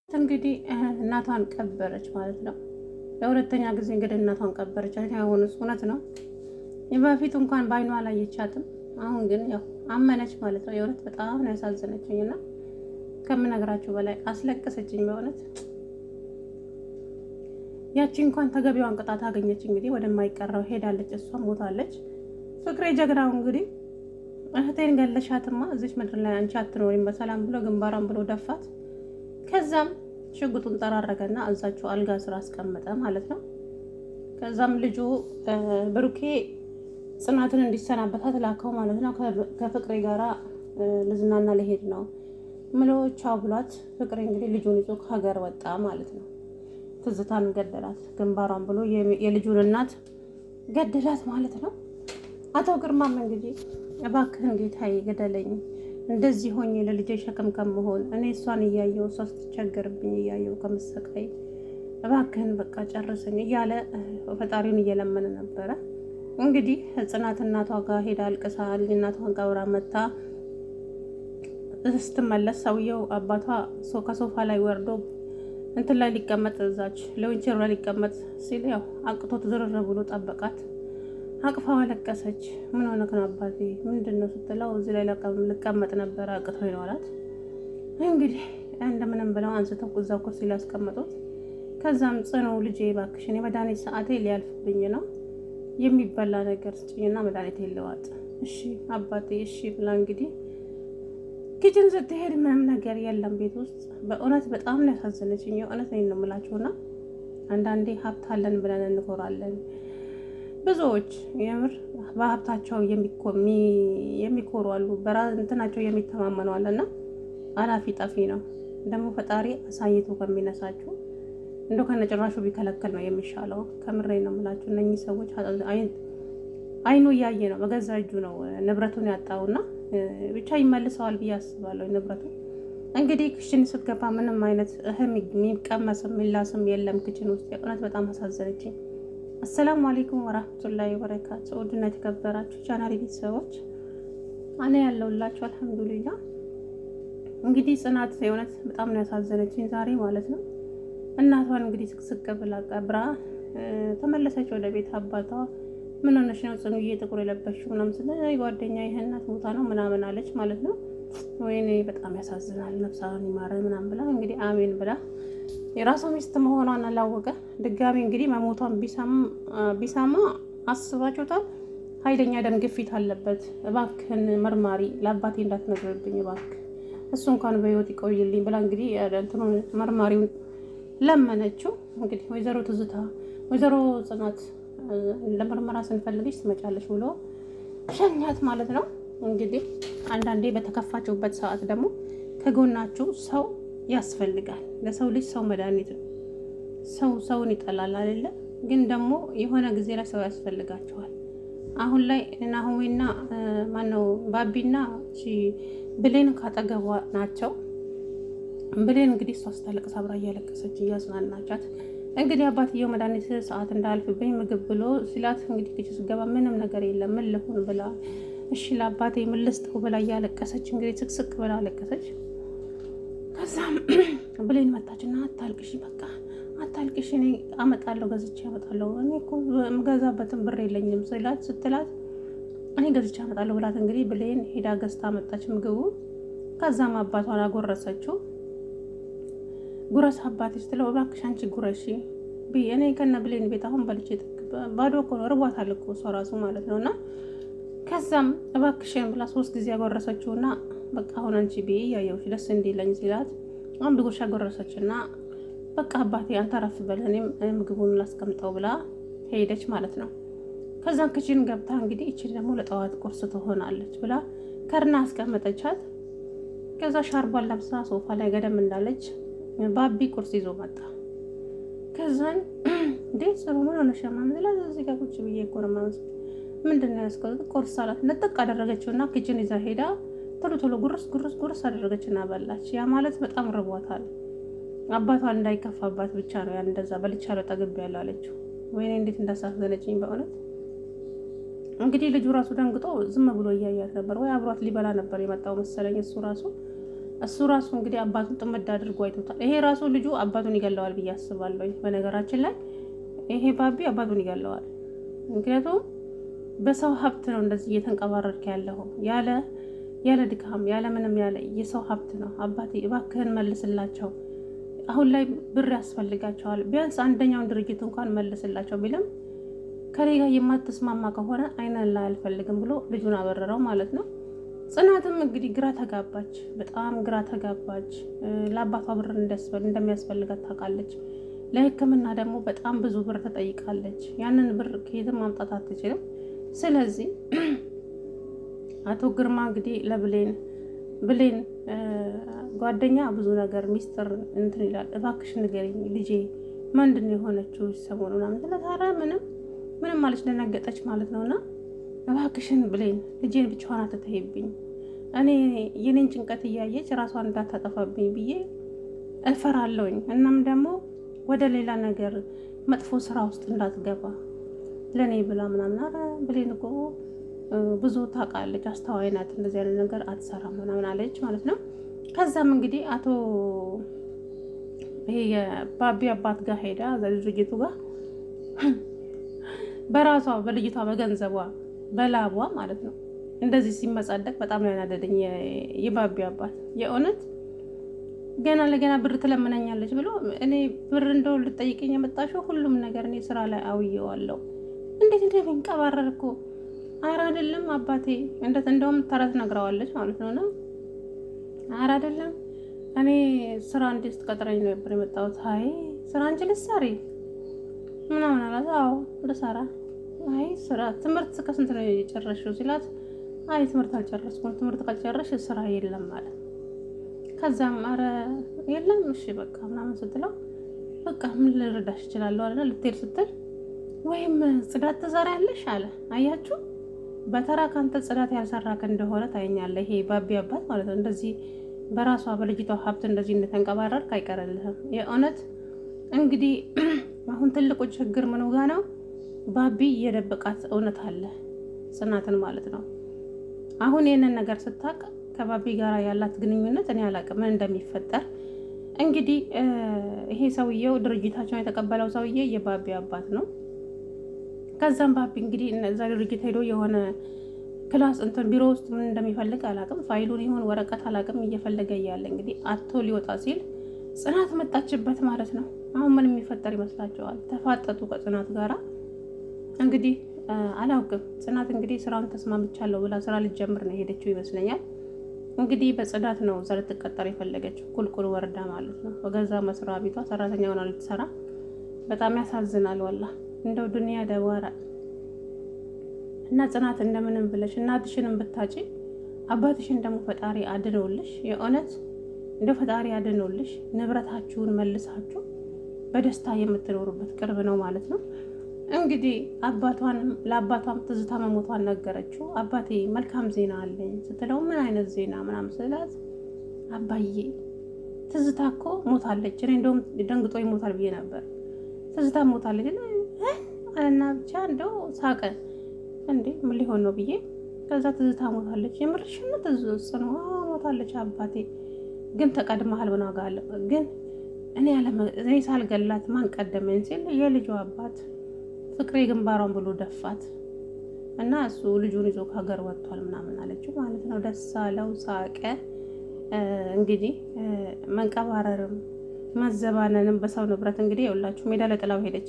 እንግዲህ እናቷን ቀበረች ማለት ነው። ለሁለተኛ ጊዜ እንግዲህ እናቷን ቀበረች። አሁንስ እውነት ነው። በፊቱ እንኳን በአይኗ አላየቻትም። አሁን ግን ያው አመነች ማለት ነው። የእውነት በጣም ነው ያሳዘነችኝ እና ከምነግራችሁ በላይ አስለቀሰችኝ በእውነት። ያቺ እንኳን ተገቢዋን ቅጣት አገኘች። እንግዲህ ወደማይቀረው ሄዳለች፣ እሷም ሞታለች። ፍቅሬ ጀግናው እንግዲህ እህቴን ገለሻትማ እዚች ምድር ላይ አንቺ አትኖሪም በሰላም ብሎ ግንባሯን ብሎ ደፋት። ከዛም ሽጉጡን ጠራረገና እዛቸው አልጋ ስራ አስቀመጠ ማለት ነው። ከዛም ልጁ ብሩኬ ጽናትን እንዲሰናበታት ላከው ማለት ነው። ከፍቅሬ ጋራ ልዝናና ልሄድ ነው ምሎ ቻው ብሏት፣ ፍቅሬ እንግዲህ ልጁን ይዞ ከሀገር ወጣ ማለት ነው። ትዝታን ገደላት፣ ግንባሯን ብሎ የልጁን እናት ገደላት ማለት ነው። አቶ ግርማም እንግዲህ እባክህን ጌታዬ ገደለኝ፣ እንደዚህ ሆኜ ለልጄ ሸክም ከመሆን እኔ እሷን እያየው እሷ ስትቸገርብኝ እያየው ከምሰቃይ እባክህን በቃ ጨርሰኝ እያለ ፈጣሪውን እየለመነ ነበረ። እንግዲህ ጽናት እናቷ ጋር ሄዳ አልቅሳ እናቷን ቀብራ መታ ስትመለስ ሰውየው አባቷ ከሶፋ ላይ ወርዶ እንትን ላይ ሊቀመጥ እዛች ለዊንቸር ላይ ሊቀመጥ ሲል ያው አቅቶት ዝርር ብሎ ጠበቃት። አቅፋው አለቀሰች። ምን ሆነክ ነው አባቴ ምንድን ነው ስትለው እዚህ ላይ ልቀመጥ ነበረ አቅቶ ነው አላት። እንግዲህ እንደምንም ብለው አንስተው እዛው ኩርሲ ላይ ያስቀመጡት። ከዛም ጽኑ ልጄ እባክሽን የመድኃኒት ሰዓቴ ሊያልፍብኝ ነው የሚበላ ነገር ስጭኝና መድኃኒት የለዋጥ። እሺ አባቴ እሺ ብላ እንግዲህ ኪችን ስትሄድ ምንም ነገር የለም ቤት ውስጥ። በእውነት በጣም ነው ያሳዘነችኝ። የእውነት ነው የምላችሁና አንዳንዴ ሀብት አለን ብለን እንኮራለን። ብዙዎች የምር በሀብታቸው የሚኮሩ አሉ፣ እንትናቸው የሚተማመኑ አለና አላፊ ጠፊ ነው። ደግሞ ፈጣሪ አሳይቶ ከሚነሳችሁ እንደ ከነጭራሹ ቢከለከል ነው የሚሻለው። ከምሬ ነው የምላችሁ። እነኚህ ሰዎች አይኑ እያየ ነው፣ በገዛ እጁ ነው ንብረቱን ያጣውና ብቻ ይመልሰዋል ብዬ አስባለሁ። ንብረቱ እንግዲህ ክችን ስትገባ ምንም አይነት እህም የሚቀመስም የሚላስም የለም ክችን ውስጥ። የእውነት በጣም አሳዘነችኝ። አሰላሙ አለይኩም ወራህመቱላሂ ወበረካቱ። ውድና የተከበራችሁ ቻናል ቤተሰቦች እኔ ያለሁላችሁ አልሐምዱሊላህ። እንግዲህ ጽናት የእውነት በጣም ነው ያሳዘነችኝ ዛሬ ማለት ነው። እናቷን እንግዲህ ስቅስቅ ብላ ቀብራ ተመለሰች ወደ ቤት። አባቷ ምን ሆነሽ ነው ጽኑዬ ጥቁር የለበሽው ምናምን ስለ ጓደኛ ይሄ እናት ሞታ ነው ምናምን አለች ማለት ነው። ወይኔ በጣም ያሳዝናል፣ ነፍሳን ይማረ ምናምን ብላ እንግዲህ አሜን ብላ የራሷ ሚስት መሆኗን አላወቀ ድጋሚ እንግዲህ መሞቷን ቢሰማ አስባችሁታል። ኃይለኛ ደም ግፊት አለበት፣ እባክህን መርማሪ ለአባቴ እንዳትነግርብኝ እባክህ እሱ እንኳን በህይወት ይቆይልኝ ብላ እንግዲህ እንትኑን መርማሪውን ለመነችው። እንግዲህ ወይዘሮ ትዝታ ወይዘሮ ጽናት ለምርመራ ስንፈልግሽ ትመጫለሽ ብሎ ሸኛት ማለት ነው። እንግዲህ አንዳንዴ በተከፋችሁበት ሰዓት ደግሞ ከጎናችሁ ሰው ያስፈልጋል። ለሰው ልጅ ሰው መድኃኒት ነው። ሰውን ይጠላል አይደለ? ግን ደግሞ የሆነ ጊዜ ላይ ሰው ያስፈልጋቸዋል። አሁን ላይ ናሆሜና ማነው ባቢና ብሌን ካጠገቧ ናቸው። ብሌን እንግዲህ እሷ ስታለቅስ አብራ እያለቀሰች እያጽናናቻት እንግዲህ አባትየው መድኃኒት ሰዓት እንዳያልፍብኝ ምግብ ብሎ ሲላት እንግዲህ ክች ስገባ ምንም ነገር የለም ምን ልሁን ብላ እሺ ለአባቴ ምን ልስጠው ብላ እያለቀሰች እንግዲህ ስቅስቅ ብላ አለቀሰች። ከዛም ብሌን መጣችና አታልቅሽ በቃ አታልቅሽ፣ እኔ አመጣለሁ ገዝቼ አመጣለሁ፣ እኔ እኮ የምገዛበትን ብር የለኝም ስትላት እኔ ገዝቼ አመጣለሁ ብላት እንግዲህ ብሌን ሄዳ ገዝታ መጣች ምግቡ። ከዛም አባቷን አጎረሰችው። ጉረስ አባቴ ስትለው እባክሽ አንቺ ጉረሺ እኔ ከነ ብሌን ቤት አሁን በልቼ ባዶ እኮ ነው ርቧታል እኮ እሷ ራሱ ማለት ነው። እና ከዛም እባክሽን ብላ 3 ጊዜ አጎረሰችውና በቃ አሁን አንቺ ብዬ ያየሁሽ ደስ እንዲለኝ ሲላት አንድ ጉርሻ ጎረሰችና በቃ አባቴ አንተ አረፍ በል እኔም ምግቡን ላስቀምጠው ብላ ሄደች ማለት ነው። ከዛም ክችን ገብታ እንግዲህ እቺ ደግሞ ለጠዋት ቁርስ ትሆናለች ብላ ከርና አስቀመጠቻት። ከዛ ሻርቧን ለብሳ ሶፋ ላይ ገደም እንዳለች ባቢ ቁርስ ይዞ መጣ። ከዛን እንዴ ጽሩ ምን ሆነሽ ማምን ላይ እዚህ ጋር ቁጭ ብዬ እኮ ነው ማለት ምንድነው ያስቀው ቁርስ አላት። ነጥቅ አደረገችውና ክችን ይዛ ሄዳ ቶሎ ጉርስ አደረገችና በላች። ያ ማለት በጣም ርቧታል። አባቷ እንዳይከፋባት ብቻ ነው ያን እንደዛ በልቻለሁ ጠግቤያለሁ አለችው። ወይኔ እንዴት እንዳሳዘነችኝ በእውነት። እንግዲህ ልጁ ራሱ ደንግጦ ዝም ብሎ እያያት ነበር። ወይ አብሯት ሊበላ ነበር የመጣው መሰለኝ እሱ ራሱ እሱ ራሱ እንግዲህ አባቱን ጥምድ አድርጎ አይቶታል። ይሄ ራሱ ልጁ አባቱን ይገለዋል ብዬ አስባለሁ። በነገራችን ላይ ይሄ ባቢ አባቱን ይገለዋል። ምክንያቱም በሰው ሀብት ነው እንደዚህ እየተንቀባረርክ ያለው ያለ ድካም ያለ ምንም ያለ የሰው ሀብት ነው። አባቴ እባክህን መልስላቸው፣ አሁን ላይ ብር ያስፈልጋቸዋል፣ ቢያንስ አንደኛውን ድርጅት እንኳን መልስላቸው ቢልም ከኔ ጋር የማትስማማ ከሆነ አይነን ላይ አልፈልግም ብሎ ልጁን አበረረው ማለት ነው። ጽናትም እንግዲህ ግራ ተጋባች፣ በጣም ግራ ተጋባች። ለአባቷ ብር እንደሚያስፈልጋት ታውቃለች። ለሕክምና ደግሞ በጣም ብዙ ብር ተጠይቃለች። ያንን ብር ከየትም ማምጣት አትችልም። ስለዚህ አቶ ግርማ እንግዲህ ብሌን ጓደኛ ብዙ ነገር ሚስጥር እንትን ይላል። እባክሽ ንገሪኝ ልጄ ምንድን የሆነችው ሰሞኑ ምናምን ስለታራ ምንም ማለች፣ ደነገጠች ማለት ነውና እባክሽን ብሌን ልጄን ብቻዋን አትተይብኝ፣ እኔ የኔን ጭንቀት እያየች ራሷን እንዳታጠፋብኝ ብዬ እፈራለሁኝ። እናም ደግሞ ወደ ሌላ ነገር መጥፎ ስራ ውስጥ እንዳትገባ ለእኔ ብላ ምናምን። ኧረ ብሌን እኮ ብዙ ታውቃለች፣ አስተዋይ ናት፣ እንደዚህ አይነት ነገር አትሰራም ምናምን አለች ማለት ነው። ከዛም እንግዲህ ይሄ የባቢ አባት ጋር ሄዳ ድርጅቱ ጋር በራሷ በልጅቷ በገንዘቧ በላቧ ማለት ነው እንደዚህ ሲመጻደቅ በጣም ነው ያናደደኝ። የባቢ አባት የእውነት ገና ለገና ብር ትለምነኛለች ብሎ እኔ ብር እንደው ልጠይቀኝ የመጣሽው ሁሉም ነገር እኔ ስራ ላይ አውየዋለሁ። እንዴት እንደሚንቀባረር እኮ ኧረ አይደለም አባቴ እንደውም ተረት ነግረዋለች ማለት ነውና ኧረ አይደለም እኔ ስራ እንዴት ስትቀጥረኝ ነበር የመጣሁት። አይ ስራ አንቺ ልትሰሪ ምናምን አላት። አዎ ልሰራ። አይ ስራ ትምህርት ከስንት ነው የጨረስሽው ሲላት፣ አይ ትምህርት አልጨረስኩም፣ ትምህርት ካልጨረስሽ ስራ የለም ማለት። ከዛም ኧረ የለም እሺ በቃ ምናምን ስትለው፣ በቃ ምን ልረዳሽ እችላለሁ አለና ልትሄድ ስትል፣ ወይም ጽዳት ትሰሪያለሽ አለ። አያችሁ በተራ ካንተ ጽዳት ያልሰራክ እንደሆነ ታየኛለህ። ይሄ ባቢ አባት ማለት ነው። እንደዚህ በራሷ በልጅቷ ሀብት እንደዚህ እንደተንቀባረርክ አይቀርልህም። የእውነት እንግዲህ አሁን ትልቁ ችግር ምኑ ጋ ነው? ባቢ የደበቃት እውነት አለ፣ ጽናትን ማለት ነው። አሁን ይህንን ነገር ስታውቅ ከባቢ ጋር ያላት ግንኙነት እኔ አላውቅም ምን እንደሚፈጠር። እንግዲህ ይሄ ሰውየው ድርጅታቸውን የተቀበለው ሰውዬ የባቢ አባት ነው። ከዛም ባቢ እንግዲህ እዛ ድርጅት ሄዶ የሆነ ክላስ እንትን ቢሮ ውስጥ ምን እንደሚፈልግ አላውቅም፣ ፋይሉን ይሁን ወረቀት አላውቅም፣ እየፈለገ እያለ እንግዲህ አቶ ሊወጣ ሲል ጽናት መጣችበት ማለት ነው። አሁን ምን የሚፈጠር ይመስላችኋል? ተፋጠጡ ከጽናት ጋራ እንግዲህ አላውቅም። ጽናት እንግዲህ ስራውን ተስማምቻለሁ ብላ ስራ ልትጀምር ነው የሄደችው ይመስለኛል። እንግዲህ በጽዳት ነው እዛ ልትቀጠር የፈለገችው፣ ቁልቁል ወርዳ ማለት ነው። በገዛ መስሪያ ቤቷ ሰራተኛ ሆና ልትሰራ። በጣም ያሳዝናል ወላ እንደው ዱንያ ደዋራ እና ጽናት እንደምንም ብለሽ እናትሽንም ብታጪ አባትሽን ደግሞ ፈጣሪ አድኖልሽ፣ የእውነት እንደ ፈጣሪ አድኖልሽ ንብረታችሁን መልሳችሁ በደስታ የምትኖሩበት ቅርብ ነው ማለት ነው። እንግዲህ ለአባቷም ትዝታ መሞቷን ነገረችው። አባቴ መልካም ዜና አለኝ ስትለው ምን አይነት ዜና ምናምን ስላት፣ አባዬ ትዝታ እኮ ሞታለች። እኔ እንደውም ደንግጦ ይሞታል ብዬ ነበር። ትዝታ ሞታለች እና ብቻ እንደው ሳቀ። እንዴ ምን ሊሆን ነው ብዬ ከዛ ትዝታ ሞታለች። የምርሽን ነው? ትዝታ ነው ሞታለች። አባቴ ግን ተቀድመሃል ምን ዋጋ አለው? ግን እኔ ሳልገላት ማን ቀደመኝ ሲል የልጇ አባት ፍቅሬ ግንባሯን ብሎ ደፋት እና እሱ ልጁን ይዞ ከሀገር ወጥቷል ምናምን አለችው ማለት ነው። ደስ አለው፣ ሳቀ። እንግዲህ መንቀባረርም መዘባነንም በሰው ንብረት እንግዲህ የውላችሁ ሜዳ ላይ ጥላው ሄደች።